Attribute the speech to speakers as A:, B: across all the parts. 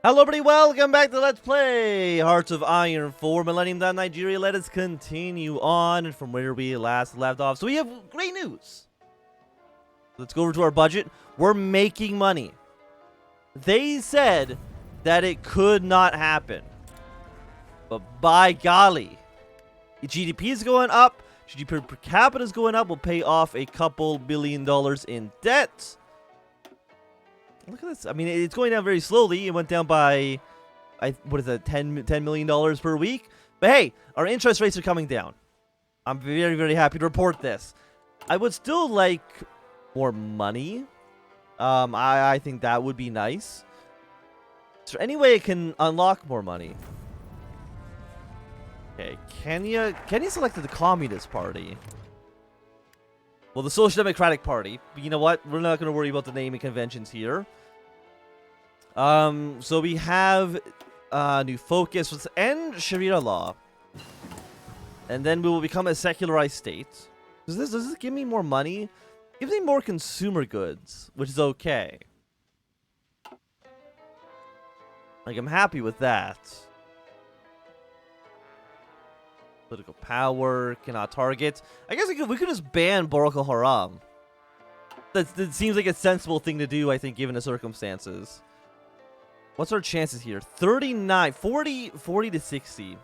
A: Hello everybody, welcome back to Let's Play Hearts of Iron 4 Millennium Nigeria. Let us continue on from where we last left off. So we have great news. Let's go over to our budget. We're making money. They said that it could not happen. But by golly, GDP is going up. GDP per capita is going up. We'll pay off a couple $1 billion in debt. Look at this. I mean, it's going down very slowly. It went down by, what is that, $10 million per week? But hey, our interest rates are coming down. I'm very, very happy to report this. I would still like more money. I think that would be nice. Is there any way it can unlock more money? Okay, Kenya selected the Communist Party. Well, the Social Democratic Party. But you know what? We're not going to worry about the naming conventions here. So we have new focus. Let's end Sharia law. And then we will become a secularized state. Does this give me more money? It gives me more consumer goods, which is okay. Like, I'm happy with that. Political power, cannot target. I guess we could just ban Boko Haram. That seems like a sensible thing to do, I think, given the circumstances. What's our chances here? 39, 40 to 60.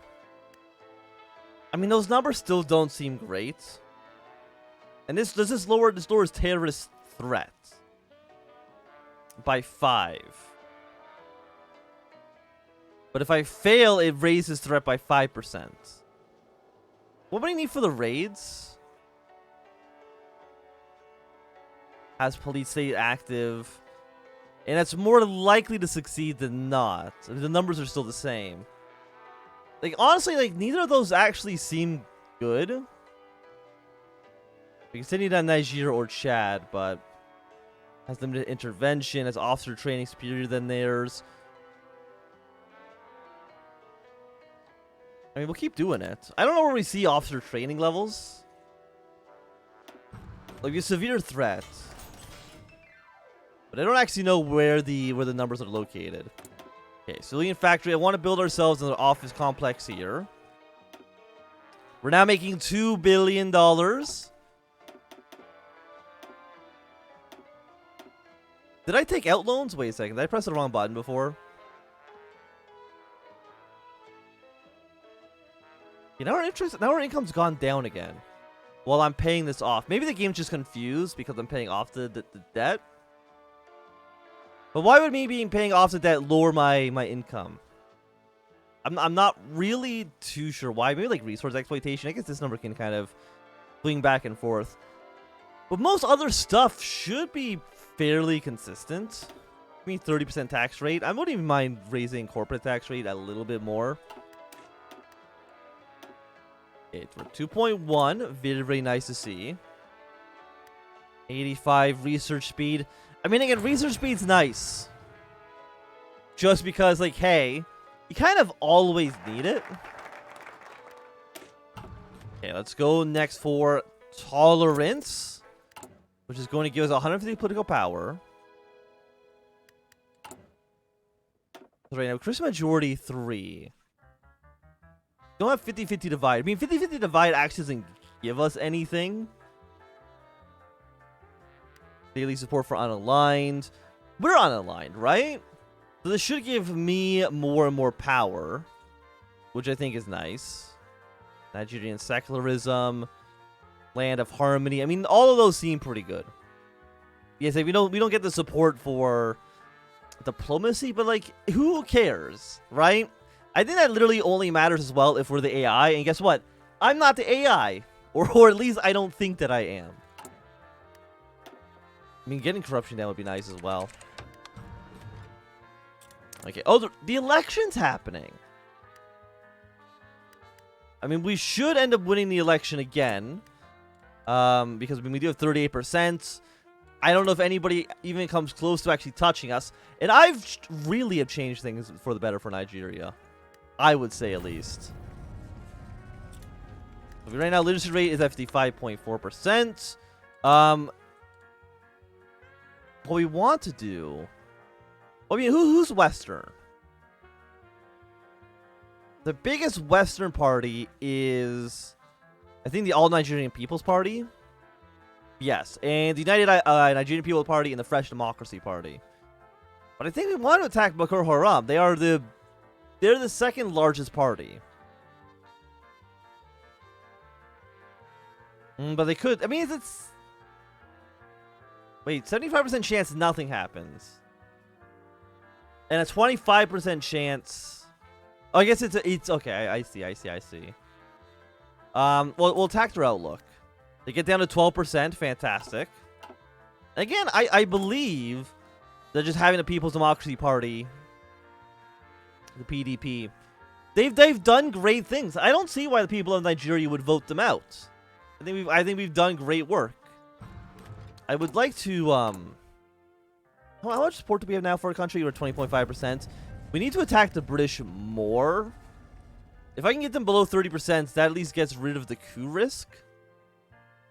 A: I mean, those numbers still don't seem great. And this lowers terrorist threat by 5. But if I fail, it raises threat by 5%. What do I need for the raids? Has police state active. And that's more likely to succeed than not. The numbers are still the same. Like, honestly, like, neither of those actually seem good. We can send it on Nigeria or Chad, but has limited intervention, has officer training superior than theirs. I mean, we'll keep doing it. I don't know where we see officer training levels. Like, a severe threat. But I don't actually know where the numbers are located. Okay, civilian factory. I want to build ourselves an office complex here. We're now making $2 billion. Did I take out loans? Wait a second. Did I press the wrong button before? You know, now our income's gone down again. While I'm paying this off. Maybe the game's just confused because I'm paying off the debt. But why would me paying off the debt lower my income? I'm not really too sure why. Maybe like resource exploitation. I guess this number can kind of swing back and forth. But most other stuff should be fairly consistent. I mean, 30% tax rate. I wouldn't even mind raising corporate tax rate a little bit more. Okay, we're 2.1. Very, very nice to see. 85 research speed. I mean, again, research speed's nice. Just because, like, hey, you kind of always need it. Okay, let's go next for tolerance, which is going to give us 150 political power. So right now, Christian majority 3. Don't have 50-50 divide. I mean, 50-50 divide actually doesn't give us anything. Daily support for unaligned. We're unaligned, right? So this should give me more and more power, which I think is nice. Nigerian secularism, land of harmony. I mean, all of those seem pretty good. Yes, like we don't get the support for diplomacy, but like, who cares, right? I think that literally only matters as well if we're the AI. And guess what? I'm not the AI, or at least I don't think that I am. I mean, getting corruption down would be nice as well. Okay. Oh, the election's happening. I mean, we should end up winning the election again. Because we do have 38%. I don't know if anybody even comes close to actually touching us. And I've really have changed things for the better for Nigeria. I would say at least. Right now, literacy rate is 55.4%. What we want to do... I mean, who's Western? The biggest Western party is, I think, the All Nigerian People's Party. Yes, and the United Nigerian People's Party and the Fresh Democracy Party. But I think we want to attack Boko Haram. They're the second largest party. But they could. I mean, it's wait, 75% chance nothing happens, and a 25% chance. Oh, I guess it's okay. I see. We'll attack their outlook. They get down to 12%. Fantastic. Again, I believe that just having the People's Democracy Party, the PDP, they've done great things. I don't see why the people of Nigeria would vote them out. I think we've done great work. I would like to how much support do we have now for a country? We're 20.5%. We need to attack the British more. If I can get them below 30%, that at least gets rid of the coup risk.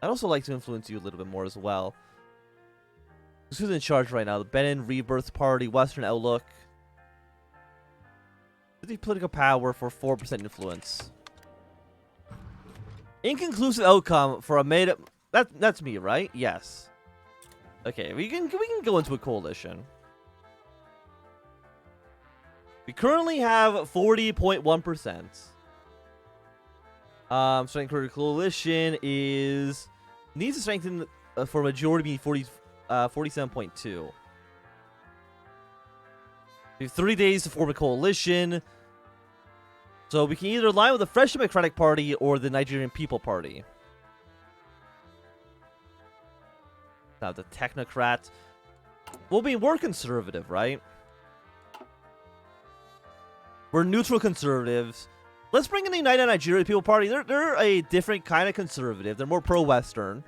A: I'd also like to influence you a little bit more as well. Who's in charge right now? The Benin Rebirth Party, Western Outlook. 50 political power for 4% influence. Inconclusive outcome for a made up. That's me, right? Yes. Okay, we can go into a coalition. We currently have 40.1%. Strengthen coalition is needs to strengthen for majority being 47.2. We have 30 days to form a coalition. So we can either align with the Fresh Democratic Party or the Nigerian People Party. Now the Technocrat. Well, we're conservative, right? We're neutral conservatives. Let's bring in the United Nigerian People Party. They're a different kind of conservative. They're more pro-Western.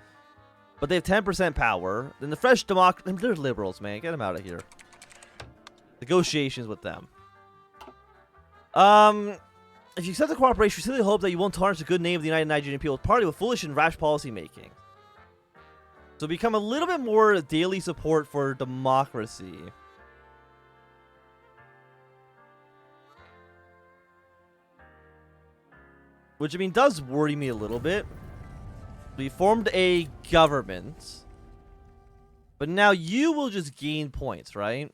A: But they have 10% power. Then the Fresh Democracy... They're liberals, man. Get them out of here. Negotiations with them. If you accept the cooperation, we sincerely hope that you won't tarnish the good name of the United Nigerian People's Party with foolish and rash policy making. So become a little bit more daily support for democracy. Which, I mean, does worry me a little bit. We formed a government. But now you will just gain points, right?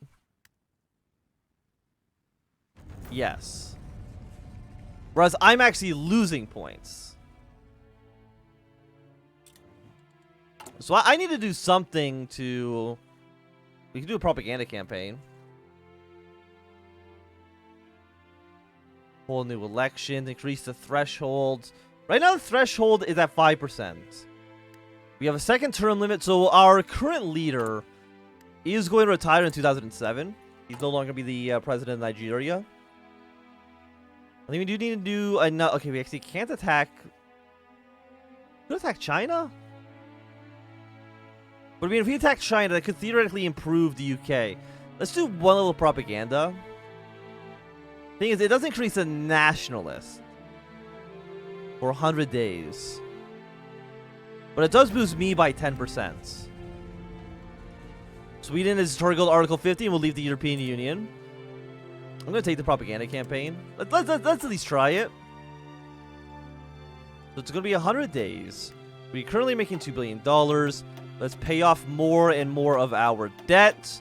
A: Yes. Whereas I'm actually losing points. So I need to do something to... We can do a propaganda campaign. Whole new elections, increase the threshold. Right now the threshold is at 5%. We have a second term limit, so our current leader is going to retire in 2007. He's no longer be the president of Nigeria. I think we do need to do another... Okay, we actually can't attack... Could attack China? But I mean, if we attack China, that could theoretically improve the UK. Let's do one little propaganda. Thing is, it does increase the nationalist for 100 days. But it does boost me by 10%. Sweden is targeted Article 50 and will leave the European Union. I'm going to take the propaganda campaign. Let's at least try it. So it's going to be 100 days. We're currently making $2 billion. Let's pay off more and more of our debt.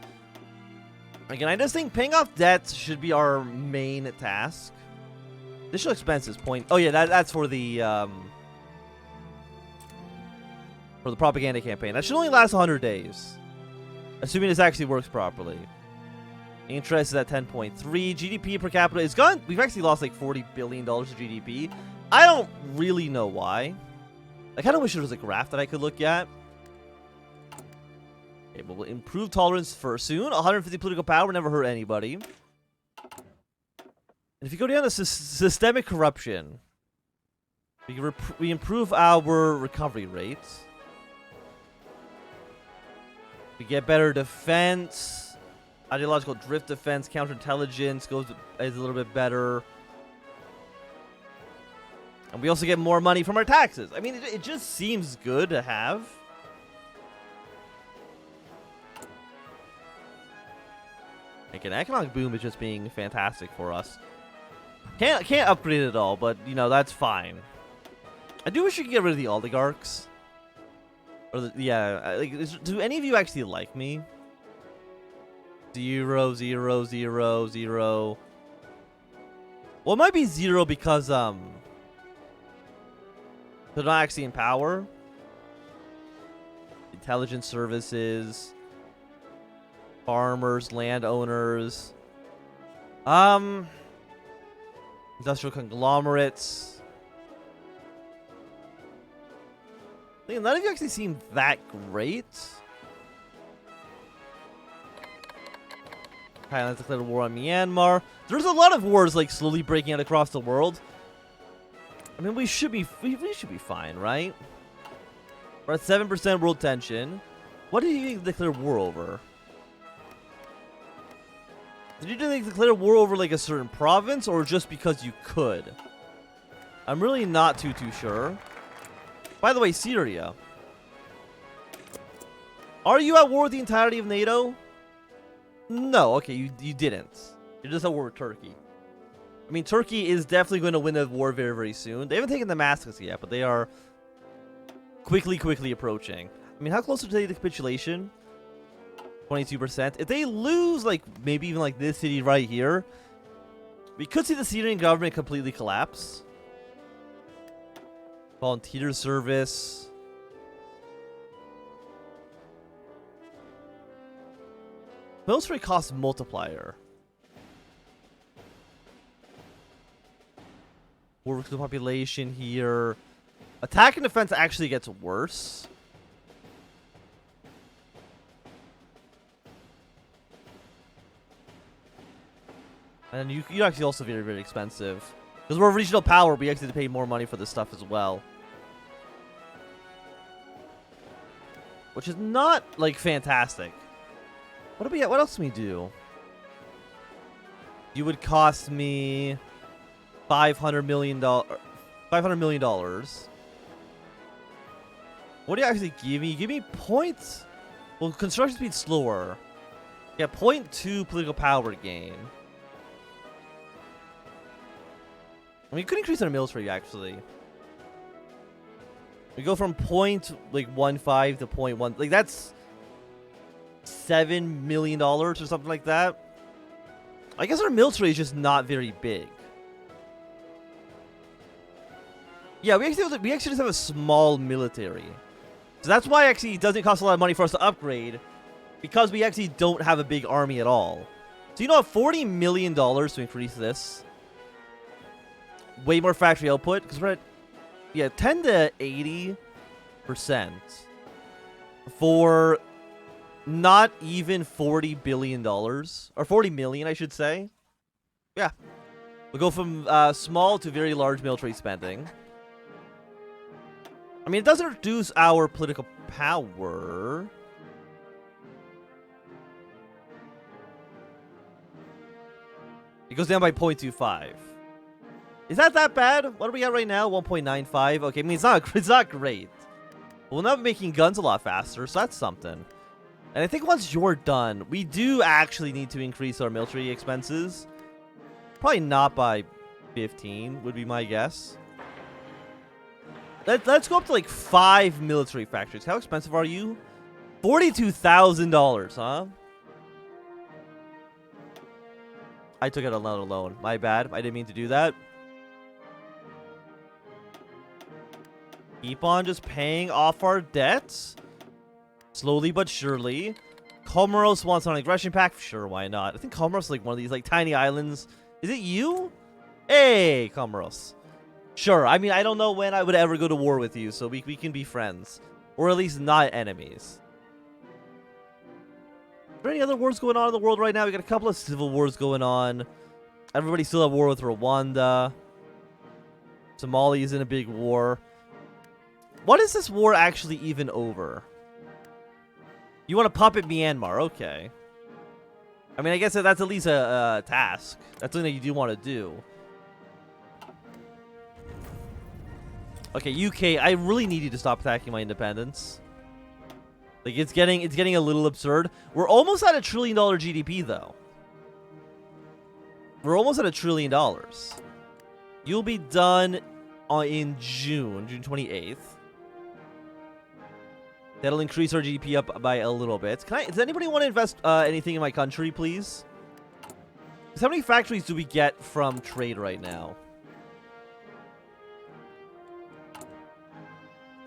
A: Again, I just think paying off debts should be our main task. Additional expenses, point... Oh, yeah, that's for the propaganda campaign. That should only last 100 days. Assuming this actually works properly. Interest is at 10.3. GDP per capita is gone. We've actually lost like $40 billion of GDP. I don't really know why. I kind of wish there was a graph that I could look at. Okay, but we'll improve tolerance for soon. 150 political power never hurt anybody. And if you go down to systemic corruption, we improve our recovery rates. We get better defense. Ideological drift defense, counterintelligence is a little bit better. And we also get more money from our taxes. I mean, it just seems good to have. Like, an economic boom is just being fantastic for us. Can't upgrade it at all, but you know that's fine. I do wish you could get rid of the oligarchs. Or yeah, like, do any of you actually like me? 0, 0, 0, 0. Well, it might be 0 because they're not actually in power. Intelligence services, farmers, landowners, industrial conglomerates. I think none of you actually seem that great. Thailand's declared war on Myanmar. There's a lot of wars like slowly breaking out across the world. I mean, we should be fine, right? We're at 7% world tension. What did you declare war over? Did you declare war over like a certain province, or just because you could? I'm really not too sure. By the way, Syria. Are you at war with the entirety of NATO? No, okay, you didn't. You're just at war with Turkey. I mean, Turkey is definitely going to win a war very, very soon. They haven't taken Damascus yet, but they are quickly approaching. I mean, how close are they to capitulation? 22%. If they lose, like, maybe even like this city right here, we could see the Syrian government completely collapse. Volunteer service. Military cost multiplier. War with the population here. Attack and defense actually gets worse. And you actually also very, very expensive. Because we're a regional power, we actually have to pay more money for this stuff as well. Which is not, like, fantastic. What else can we do? You would cost me $500 million. $500 million. What do you actually give me? Give me points. Well, construction speed slower. Yeah, 0.2 political power gain. I mean, you could increase our military actually. We go from 0.15 to 0.1. Like that's $7 million or something like that. I guess our military is just not very big. Yeah, we actually just have a small military. So that's why actually it doesn't cost a lot of money for us to upgrade. Because we actually don't have a big army at all. So you know what, $40 million to increase this. Way more factory output. Because we're at, yeah, 10 to 80% for not even $40 billion. Or 40 million, I should say. Yeah. We'll go from small to very large military spending. I mean, it doesn't reduce our political power. It goes down by 0.25. Is that bad? What are we at right now? 1.95. Okay, I mean, it's not great. We'll now be making guns a lot faster, so that's something. And I think once you're done, we do actually need to increase our military expenses. Probably not by 15, would be my guess. Let's go up to like 5 military factories. How expensive are you? $42,000, huh? I took out another loan. My bad. I didn't mean to do that. Keep on just paying off our debts. Slowly but surely. Comoros wants an aggression pack. Sure, why not? I think Comoros is like one of these like tiny islands. Is it you? Hey, Comoros. Sure. I mean, I don't know when I would ever go to war with you, so we can be friends. Or at least not enemies. Are there any other wars going on in the world right now? We got a couple of civil wars going on. Everybody's still at war with Rwanda. Somalia's in a big war. What is this war actually even over? You want to puppet Myanmar? Okay. I mean, I guess that's at least a task. That's something that you do want to do. Okay, UK, I really need you to stop attacking my independence. Like, it's getting a little absurd. We're almost at $1 trillion GDP, though. We're almost at $1 trillion. You'll be done in June 28th. That'll increase our GDP up by a little bit. Does anybody want to invest anything in my country, please? How many factories do we get from trade right now?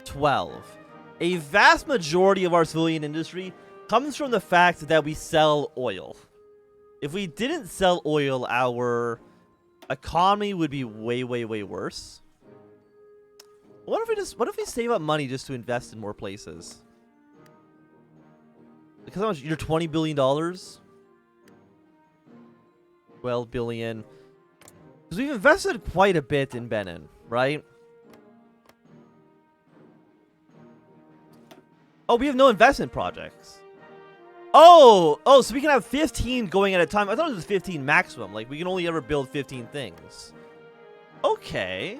A: 12. A vast majority of our civilian industry comes from the fact that we sell oil. If we didn't sell oil, our economy would be way, way, way worse. What if we save up money just to invest in more places? Because how much? You're $20 billion? 12 billion. Because we've invested quite a bit in Benin, right? Oh, we have no investment projects. Oh, so we can have 15 going at a time. I thought it was 15 maximum. Like, we can only ever build 15 things. Okay.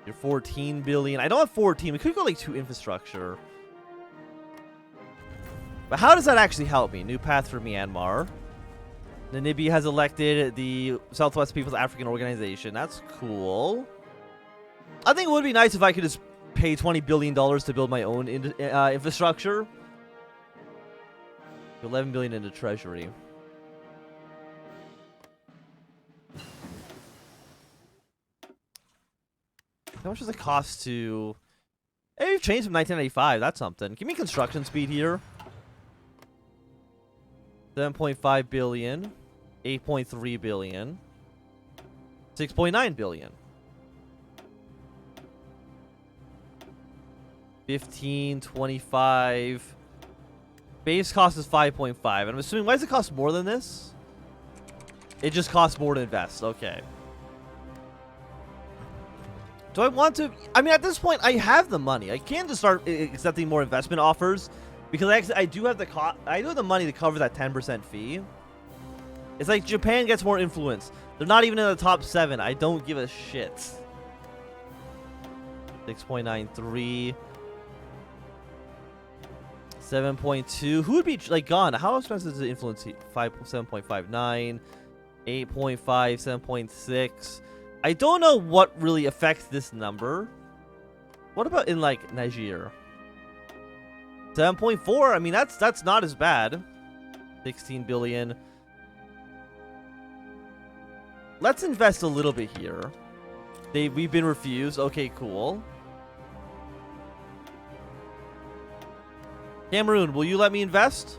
A: You're 14 billion. I don't have 14. We could go like 2 infrastructure. But how does that actually help me? New path for Myanmar. Namibia has elected the Southwest People's African Organization. That's cool. I think it would be nice if I could just pay $20 billion to build my own infrastructure. 11 billion into treasury. How much does it cost to... Hey, we've changed from 1995. That's something. Give me construction speed here. 7.5 billion. 8.3 billion. 6.9 billion. 15, 25. Base cost is 5.5. I'm assuming, why does it cost more than this? It just costs more to invest. Okay. Do I want to? I mean, at this point, I have the money. I can just start accepting more investment offers because I do have the money to cover that 10% fee. It's like Japan gets more influence. They're not even in the top 7. I don't give a shit. 6.93. 7.2. Who would be like gone? How expensive is the influence? 7.59. 8.5. 7.6. I don't know what really affects this number. What about in like Niger? 7.4. I mean, that's not as bad. 16 billion. Let's invest a little bit here. We've been refused. Okay, cool. Cameroon, will you let me invest?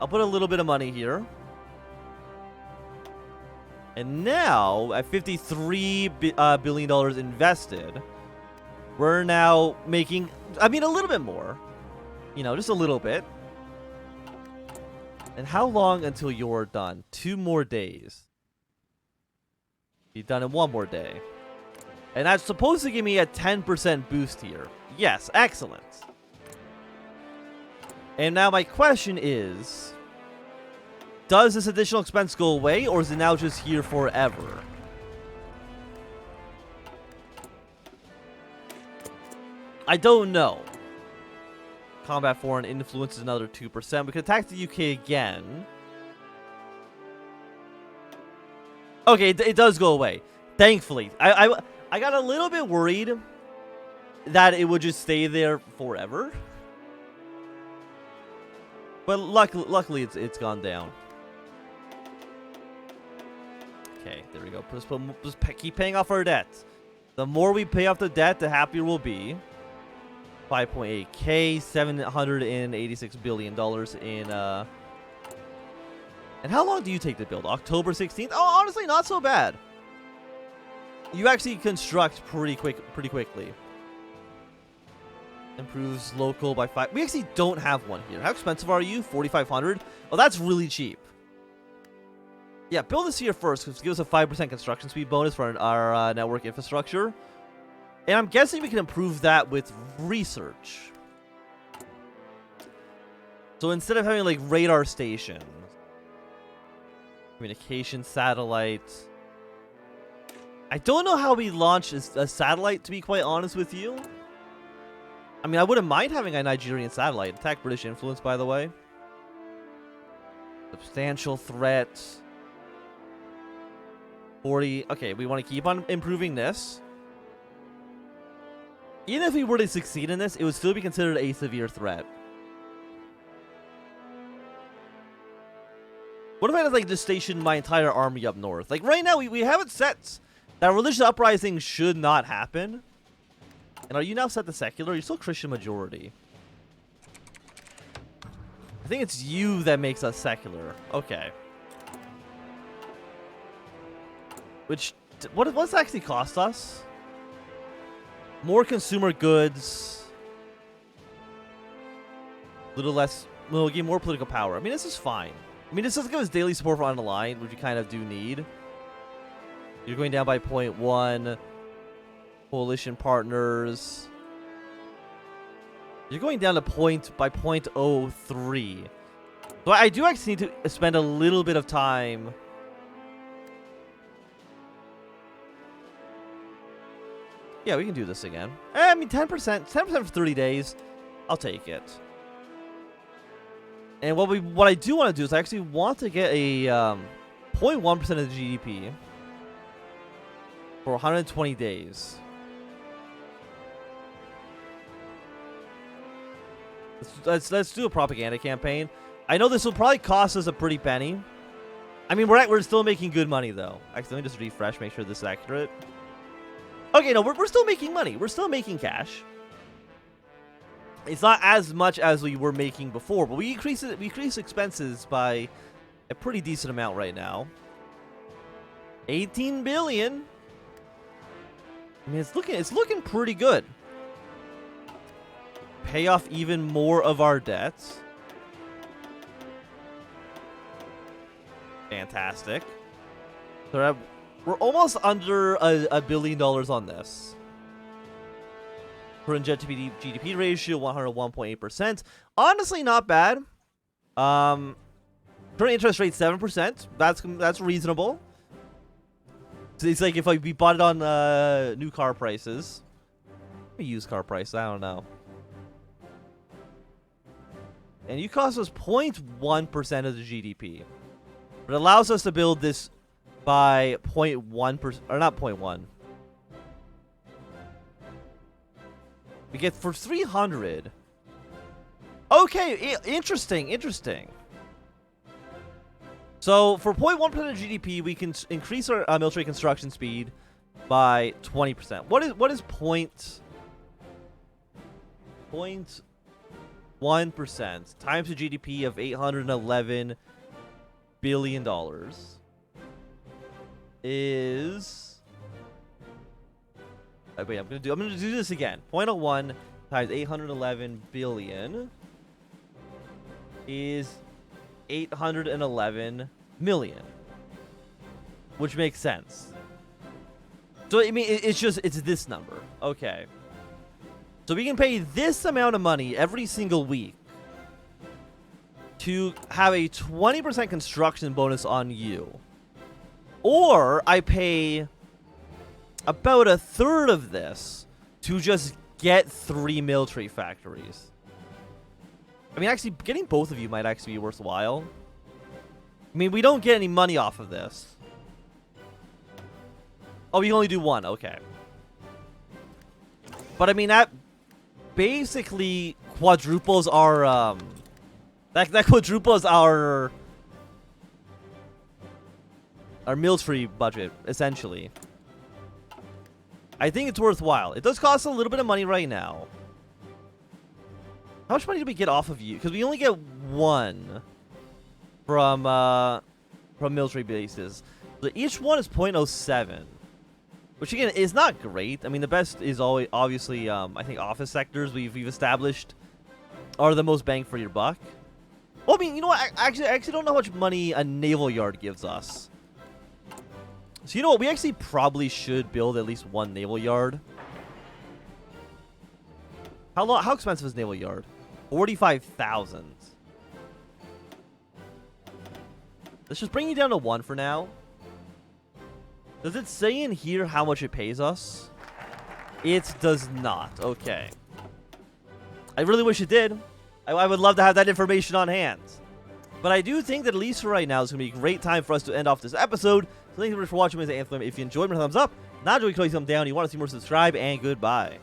A: I'll put a little bit of money here. And now, at $53 billion invested, we're now making, I mean, a little bit more. You know, just a little bit. And how long until you're done? 2 more days. Be done in 1 more day. And that's supposed to give me a 10% boost here. Yes, excellent. And now my question is... Does this additional expense go away, or is it now just here forever? I don't know. Combat foreign influence is another 2%. We can attack the UK again. Okay, it does go away. Thankfully. I got a little bit worried that it would just stay there forever. But luckily it's gone down. Okay, there we go. Just keep paying off our debt. The more we pay off the debt, the happier we'll be. 5.8k, $786 billion in... And how long do you take to build? October 16th? Oh, honestly, not so bad. You actually construct pretty quickly. Improves local by 5. We actually don't have one here. How expensive are you? 4,500? Oh, that's really cheap. Yeah, build this here first, because it gives us a 5% construction speed bonus for our network infrastructure. And I'm guessing we can improve that with research. So instead of having, like, radar stations, communication satellite. I don't know how we launch a satellite, to be quite honest with you. I mean, I wouldn't mind having a Nigerian satellite. Attack British influence, by the way. Substantial threat. 40. Okay, we want to keep on improving this. Even if we were to succeed in this, it would still be considered a severe threat. What if I like just station my entire army up north? Like right now, we have it set that religious uprising should not happen. And are you now set to secular? You're still Christian majority. I think it's you that makes us secular. Okay. Which, what's that actually cost us? More consumer goods. Little less, we'll get more political power. I mean, this is fine. I mean, this doesn't give us daily support for online, which we kind of do need. You're going down by 0.1. Coalition partners. You're going down to by 0.03. So I do actually need to spend a little bit of time. Yeah, we can do this again. I mean, 10%. 10% for 30 days. I'll take it. And what I do want to do is I actually want to get a 0.1% of the GDP for 120 days. Let's do a propaganda campaign. I know this will probably cost us a pretty penny. I mean, we're still making good money though. Actually, let me just refresh, make sure this is accurate. Okay, no, we're still making money. We're still making cash. It's not as much as we were making before, but we increase expenses by a pretty decent amount right now. 18 billion. I mean, it's looking pretty good. Pay off even more of our debts. Fantastic. So we're almost under $1 billion on this. Current GDP ratio 101.8%. Honestly, not bad. Current interest rate 7%. That's reasonable. So it's like if we bought it on new car prices. Maybe used car prices. I don't know. And you cost us 0.1% of the GDP. But it allows us to build this by 0.1%, or not 0.1. We get for 300. Okay, interesting. So for 0.1% of GDP, we can increase our military construction speed by 20%. What is 0.1% times the GDP of $811 billion is. Wait, I'm gonna do this again. 0.01 times 811 billion is 811 million, which makes sense. So I mean, it's this number. Okay. So we can pay this amount of money every single week to have a 20% construction bonus on you. Or I pay about a third of this to just get 3 military factories. I mean, actually, getting both of you might actually be worthwhile. I mean, we don't get any money off of this. Oh, we can only do one. Okay. But I mean, that basically quadruples our that quadruples our military budget, essentially. I think it's worthwhile. It does cost a little bit of money right now. How much money do we get off of you? Because we only get 1 from military bases. So each one is 0.07. Which again is not great. I mean, the best is always obviously I think office sectors we've established are the most bang for your buck. Well, I mean, you know what? I actually don't know how much money a naval yard gives us. So you know what? We actually probably should build at least 1 naval yard. How expensive is naval yard? 45,000. Let's just bring you down to 1 for now. Does it say in here how much it pays us? It does not. Okay. I really wish it did. I would love to have that information on hand. But I do think that at least for right now, it's going to be a great time for us to end off this episode. So thank you very much for watching, Anthem. If you enjoyed, thumbs up. Not enjoying, click thumb down. You want to see more, subscribe, and goodbye.